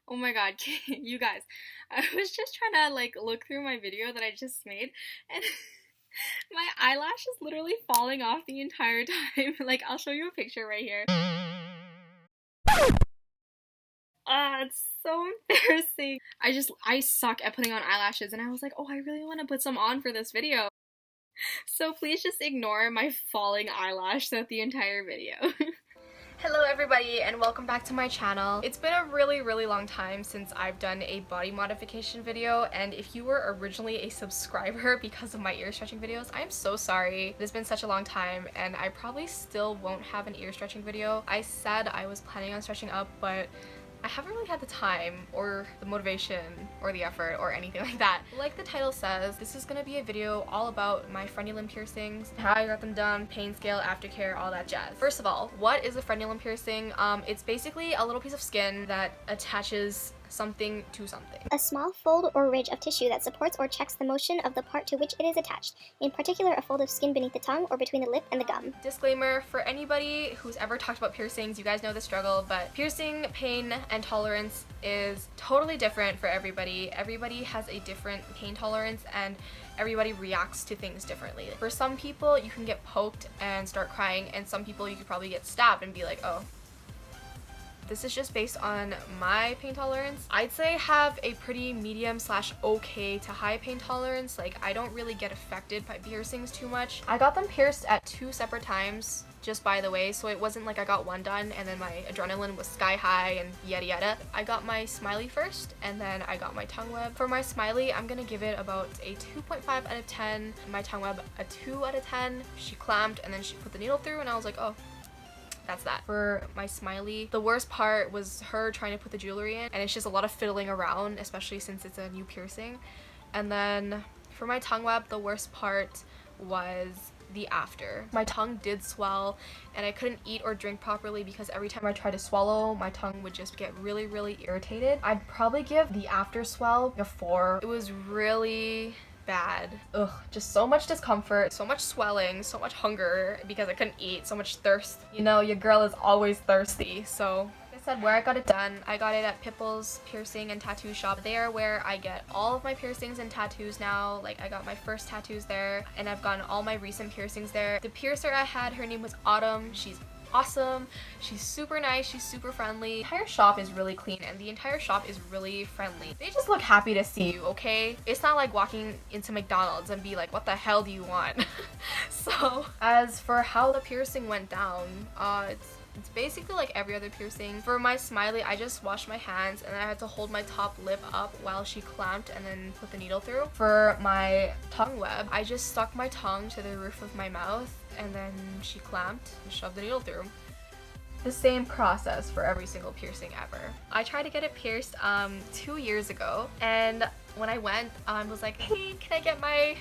Oh my god, you guys, I was just trying to like look through my video that I just made and my eyelash is literally falling off the entire time. Like, I'll show you a picture right here. Ah, it's so embarrassing. I suck at putting on eyelashes and I was like, oh, I really want to put some on for this video. So please just ignore my falling eyelash throughout the entire video. Hello everybody and welcome back to my channel. It's been a really long time since I've done a body modification video, and if you were originally a subscriber because of my ear stretching videos, I'm so sorry. It has been such a long time and I probably still won't have an ear stretching video. I said I was planning on stretching up, but I haven't really had the time or the motivation or the effort or anything like that. Like the title says, this is gonna be a video all about my frenulum piercings, how I got them done, pain scale, aftercare, all that jazz. First of all, what is a frenulum piercing? It's basically a little piece of skin that attaches something to something. A small fold or ridge of tissue that supports or checks the motion of the part to which it is attached, in particular a fold of skin beneath the tongue or between the lip and the gum. Disclaimer, for anybody who's ever talked about piercings, you guys know the struggle, but piercing pain and tolerance is totally different for everybody. Everybody has a different pain tolerance and everybody reacts to things differently. For some people, you can get poked and start crying, and some people you could probably get stabbed and be like, oh. This is just based on my pain tolerance. I'd say I have a pretty medium / okay to high pain tolerance. Like, I don't really get affected by piercings too much. I got them pierced at 2 separate times, just by the way, so it wasn't like I got one done and then my adrenaline was sky high and yada yada. I got my Smiley first and then I got my tongue web. For my Smiley, I'm gonna give it about a 2.5 out of 10. My tongue web a 2 out of 10. She clamped and then she put the needle through and I was like, oh, that's that. For my Smiley, the worst part was her trying to put the jewelry in, and it's just a lot of fiddling around, especially since it's a new piercing. And then for my tongue web, the worst part was the after. My tongue did swell and I couldn't eat or drink properly because every time I tried to swallow, my tongue would just get really irritated. I'd probably give the after swell a 4. It was really bad. Ugh, just so much discomfort, so much swelling, so much hunger because I couldn't eat, so much thirst. You know, your girl is always thirsty. So like I said, where I got it done, I got it at Pitbull's piercing and tattoo shop. They are where I get all of my piercings and tattoos now. Like, I got my first tattoos there and I've gotten all my recent piercings there. The piercer I had, her name was Autumn. She's awesome. She's super nice. She's super friendly. The entire shop is really clean and the entire shop is really friendly. They just look happy to see you, okay? It's not like walking into McDonald's and be like, what the hell do you want? So as for how the piercing went down, it's basically like every other piercing. For my Smiley, I just washed my hands and I had to hold my top lip up while she clamped and then put the needle through. For my tongue web, I just stuck my tongue to the roof of my mouth and then she clamped and shoved the needle through. The same process for every single piercing ever. I tried to get it pierced 2 years ago, and when I went, I was like, hey, can I get my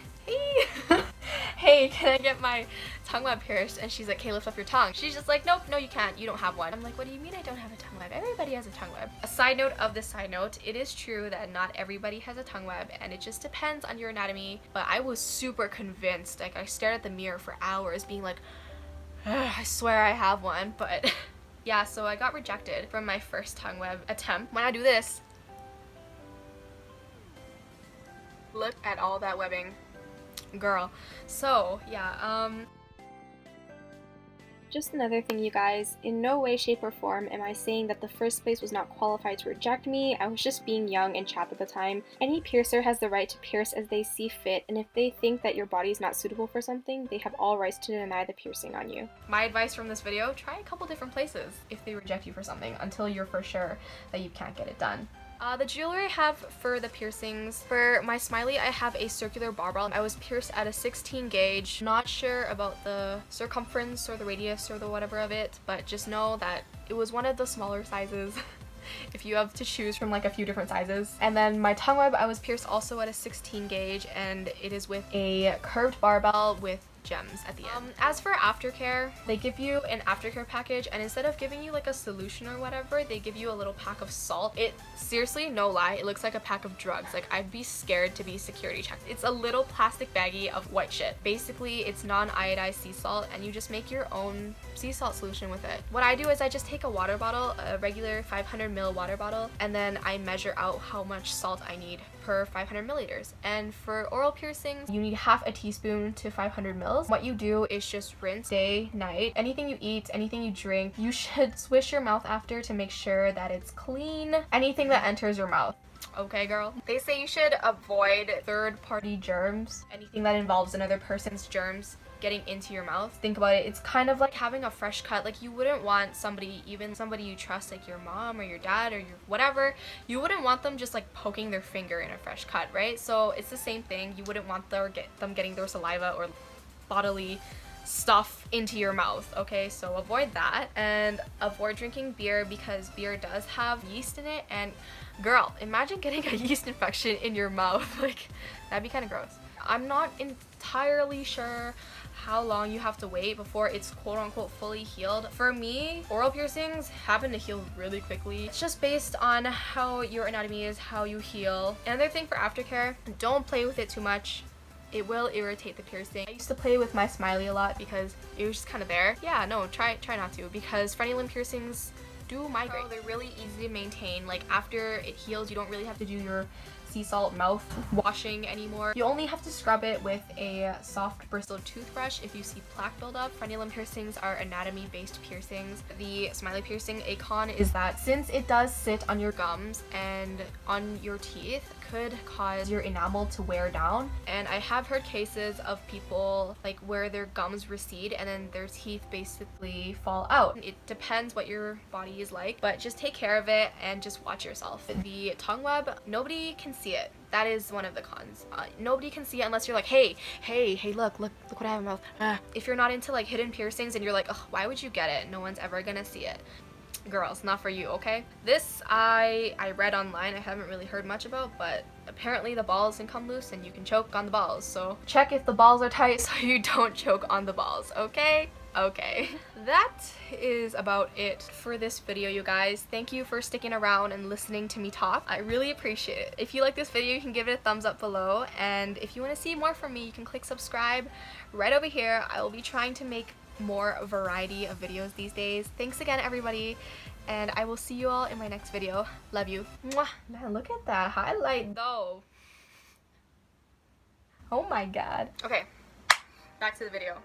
hey, can I get my tongue web pierced? And she's like, hey, lift up your tongue. She's just like, nope, no, you can't. You don't have one. I'm like, what do you mean I don't have a tongue web? Everybody has a tongue web. A side note of the side note, it is true that not everybody has a tongue web, and it just depends on your anatomy. But I was super convinced. Like, I stared at the mirror for hours being like, I swear I have one, but yeah, so I got rejected from my first tongue web attempt. When I do this, look at all that webbing. Girl. So yeah, just another thing, you guys, in no way, shape, or form am I saying that the first place was not qualified to reject me. I was just being young and chapped at the time. Any piercer has the right to pierce as they see fit, and if they think that your body is not suitable for something, they have all rights to deny the piercing on you. My advice from this video, try a couple different places if they reject you for something until you're for sure that you can't get it done. The jewelry I have for the piercings, for my Smiley, I have a circular barbell. I was pierced at a 16 gauge. Not sure about the circumference or the radius or the whatever of it, but just know that it was one of the smaller sizes if you have to choose from like a few different sizes. And then my tongue web, I was pierced also at a 16 gauge, and it is with a curved barbell with gems at the end. As for Aftercare, they give you an Aftercare package, and instead of giving you like a solution or whatever, they give you a little pack of salt. It seriously, no lie, it looks like a pack of drugs. Like, I'd be scared to be security checked. It's a little plastic baggie of white shit. Basically, it's non-iodized sea salt, and you just make your own sea salt solution with it. What I do is I just take a water bottle, a regular 500 ml water bottle, and then I measure out how much salt I need per 500 milliliters. And for oral piercings, you need half a teaspoon to 500 mils. What you do is just rinse day, night. Anything you eat, anything you drink, you should swish your mouth after to make sure that it's clean. Anything that enters your mouth. Okay, girl. They say you should avoid third-party germs, anything that involves another person's germs getting into your mouth. Think about it, it's kind of like having a fresh cut. Like, you wouldn't want somebody, even somebody you trust, like your mom or your dad or your whatever, you wouldn't want them just like poking their finger in a fresh cut, right? So it's the same thing. You wouldn't want them getting their saliva or bodily stuff into your mouth, okay? So avoid that, and avoid drinking beer because beer does have yeast in it, and girl, imagine getting a yeast infection in your mouth. Like, that'd be kind of gross. I'm not entirely sure how long you have to wait before it's quote-unquote fully healed. For me, oral piercings happen to heal really quickly. It's just based on how your anatomy is, how you heal. Another thing for Aftercare, don't play with it too much. It will irritate the piercing. I used to play with my Smiley a lot because it was just kind of there. Yeah, no, try not to, because frenulum piercings do migrate. Oh, they're really easy to maintain. Like, after it heals, you don't really have to do your sea salt mouth washing anymore. You only have to scrub it with a soft bristled toothbrush if you see plaque buildup. Frenulum piercings are anatomy based piercings. The Smiley piercing, a con is that since it does sit on your gums and on your teeth, could cause your enamel to wear down. And I have heard cases of people like where their gums recede and then their teeth basically fall out. It depends what your body is like, but just take care of it and just watch yourself. The tongue web, nobody can see it. That is one of the cons. Nobody can see it unless you're like, hey, look what I have in my mouth. If you're not into like hidden piercings and you're like, ugh, why would you get it? No one's ever gonna see it. Girls, not for you, okay? This I read online. I haven't really heard much about, but apparently the balls can come loose and you can choke on the balls. So check if the balls are tight so you don't choke on the balls, okay? Okay. That is about it for this video, you guys. Thank you for sticking around and listening to me talk. I really appreciate it. If you like this video, you can give it a thumbs up below, and if you want to see more from me, you can click subscribe right over here. I will be trying to make more variety of videos these days. Thanks again, everybody, and I will see you all in my next video. Love you. Mwah. Man, look at that highlight though. Oh my god. Okay, back to the video.